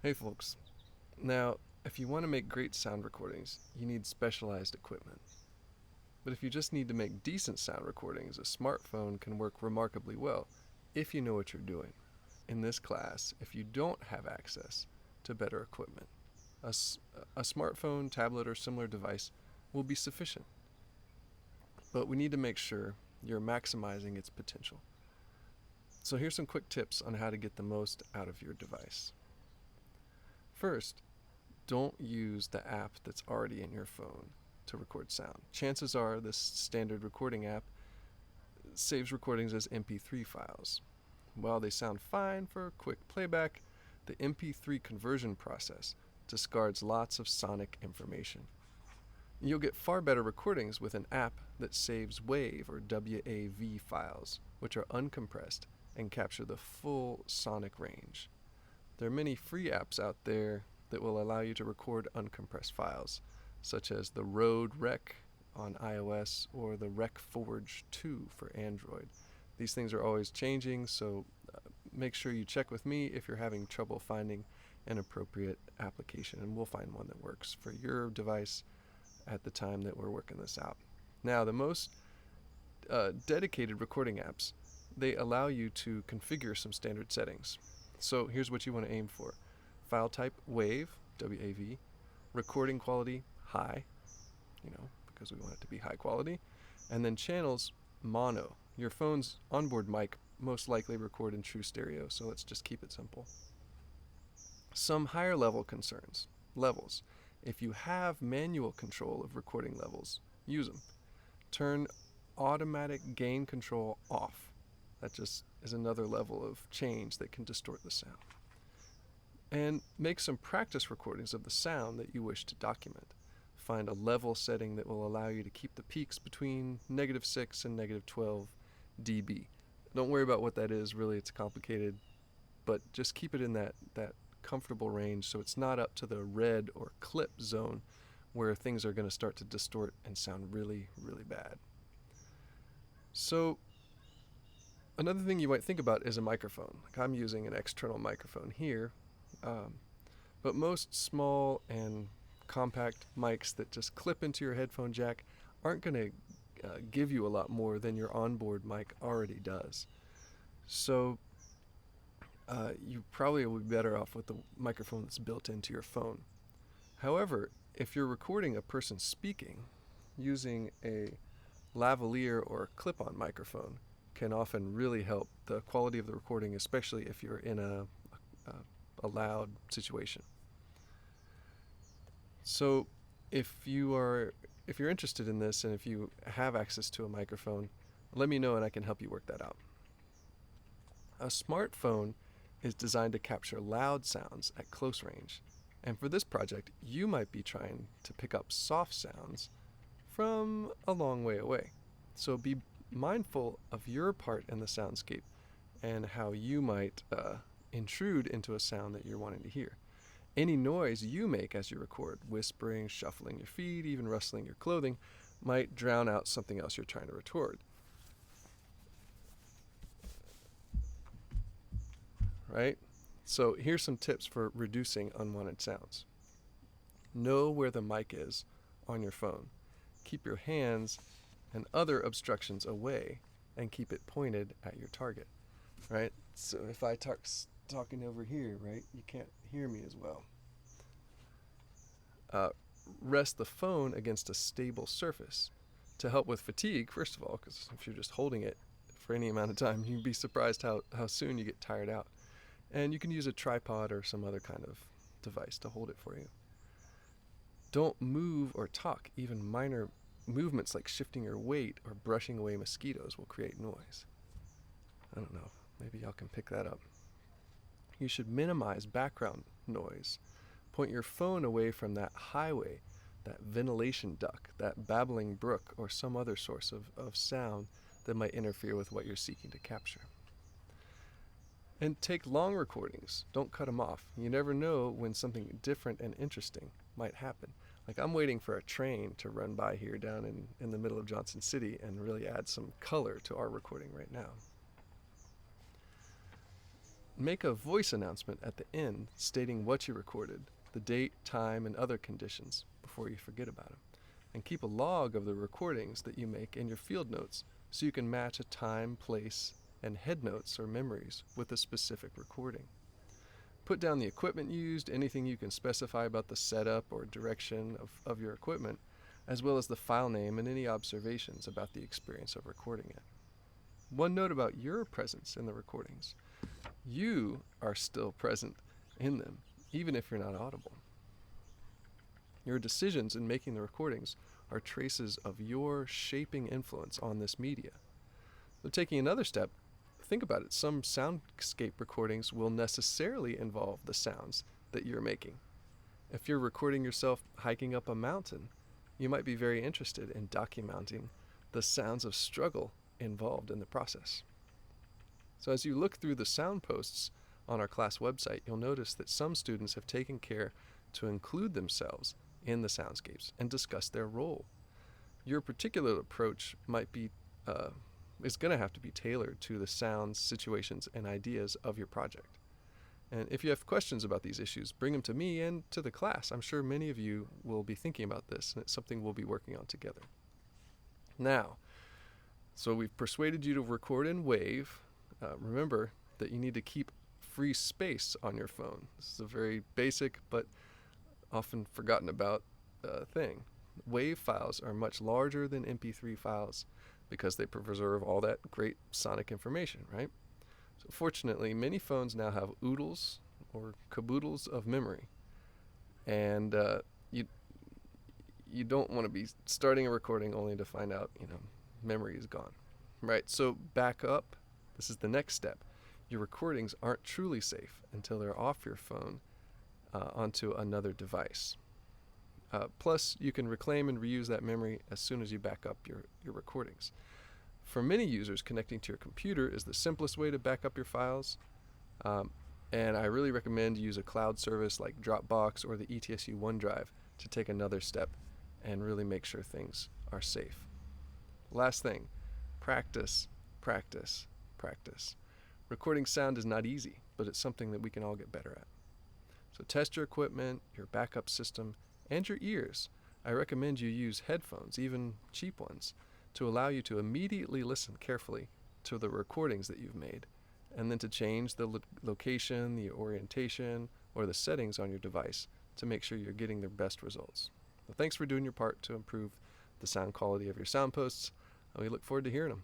Hey folks. Now, if you want to make great sound recordings, you need specialized equipment. But if you just need to make decent sound recordings, a smartphone can work remarkably well if you know what you're doing. In this class, if you don't have access to better equipment, a smartphone, tablet, or similar device will be sufficient. But we need to make sure you're maximizing its potential. So here's some quick tips on how to get the most out of your device. First, don't use the app that's already in your phone to record sound. Chances are this standard recording app saves recordings as MP3 files. While they sound fine for quick playback, the MP3 conversion process discards lots of sonic information. You'll get far better recordings with an app that saves WAV or WAV files, which are uncompressed and capture the full sonic range. There are many free apps out there that will allow you to record uncompressed files, such as the Rode Rec on iOS or the Rec Forge 2 for Android. These things are always changing, so make sure you check with me if you're having trouble finding an appropriate application, and we'll find one that works for your device at the time that we're working this out. Now, the most dedicated recording apps, they allow you to configure some standard settings. So here's what you want to aim for. File type WAV, W-A-V, recording quality high, because we want it to be high quality, and then channels mono. Your phone's onboard mic most likely record in true stereo, so let's just keep it simple. Some higher level concerns. Levels. If you have manual control of recording levels, use them. Turn automatic gain control off. That just is another level of change that can distort the sound. And make some practice recordings of the sound that you wish to document. Find a level setting that will allow you to keep the peaks between -6 and -12 dB. Don't worry about what that is, really, it's complicated, but just keep it in that comfortable range so it's not up to the red or clip zone where things are going to start to distort and sound really, really bad. So another thing you might think about is a microphone. Like I'm using an external microphone here, but most small and compact mics that just clip into your headphone jack aren't going to give you a lot more than your onboard mic already does. So you probably will be better off with the microphone that's built into your phone. However, if you're recording a person speaking, using a lavalier or clip-on microphone can often really help the quality of the recording, especially if you're in a loud situation. So if you're interested in this and if you have access to a microphone, let me know and I can help you work that out. A smartphone is designed to capture loud sounds at close range. And for this project, you might be trying to pick up soft sounds from a long way away. So be mindful of your part in the soundscape and how you might intrude into a sound that you're wanting to hear. Any noise you make as you record, whispering, shuffling your feet, even rustling your clothing, might drown out something else you're trying to record. Right? So here's some tips for reducing unwanted sounds. Know where the mic is on your phone. Keep your hands and other obstructions away and keep it pointed at your target. Right? So if I talking over here, right, you can't hear me as well. Rest the phone against a stable surface to help with fatigue, first of all, because if you're just holding it for any amount of time, you'd be surprised how soon you get tired out. And you can use a tripod or some other kind of device to hold it for you. Don't move or talk. Even minor movements like shifting your weight or brushing away mosquitoes will create noise. I don't know, maybe y'all can pick that up. You should minimize background noise. Point your phone away from that highway, that ventilation duct, that babbling brook, or some other source of sound that might interfere with what you're seeking to capture. And take long recordings. Don't cut them off. You never know when something different and interesting might happen. Like I'm waiting for a train to run by here down in the middle of Johnson City and really add some color to our recording right now. Make a voice announcement at the end stating what you recorded, the date, time, and other conditions before you forget about them. And keep a log of the recordings that you make in your field notes so you can match a time, place, and head notes or memories with a specific recording. Put down the equipment used, anything you can specify about the setup or direction of your equipment, as well as the file name and any observations about the experience of recording it. One note about your presence in the recordings. You are still present in them, even if you're not audible. Your decisions in making the recordings are traces of your shaping influence on this media. So taking another step, think about it. Some soundscape recordings will necessarily involve the sounds that you're making. If you're recording yourself hiking up a mountain, you might be very interested in documenting the sounds of struggle involved in the process. So as you look through the sound posts on our class website, you'll notice that some students have taken care to include themselves in the soundscapes and discuss their role. Your particular approach might be is going to have to be tailored to the sounds, situations, and ideas of your project. And if you have questions about these issues, bring them to me and to the class. I'm sure many of you will be thinking about this, and it's something we'll be working on together. Now, so we've persuaded you to record in WAV. Remember that you need to keep free space on your phone. This is a very basic but often forgotten about thing. WAV files are much larger than MP3 files because they preserve all that great sonic information, right? So fortunately, many phones now have oodles or caboodles of memory, and you don't want to be starting a recording only to find out memory is gone, right? So back up. This is the next step. Your recordings aren't truly safe until they're off your phone onto another device. Plus, you can reclaim and reuse that memory as soon as you back up your recordings. For many users, connecting to your computer is the simplest way to back up your files. And I really recommend you use a cloud service like Dropbox or the ETSU OneDrive to take another step and really make sure things are safe. Last thing, practice, practice, practice. Recording sound is not easy, but it's something that we can all get better at. So test your equipment, your backup system, and your ears. I recommend you use headphones, even cheap ones, to allow you to immediately listen carefully to the recordings that you've made, and then to change the location, the orientation, or the settings on your device to make sure you're getting the best results. So thanks for doing your part to improve the sound quality of your sound posts. We look forward to hearing them.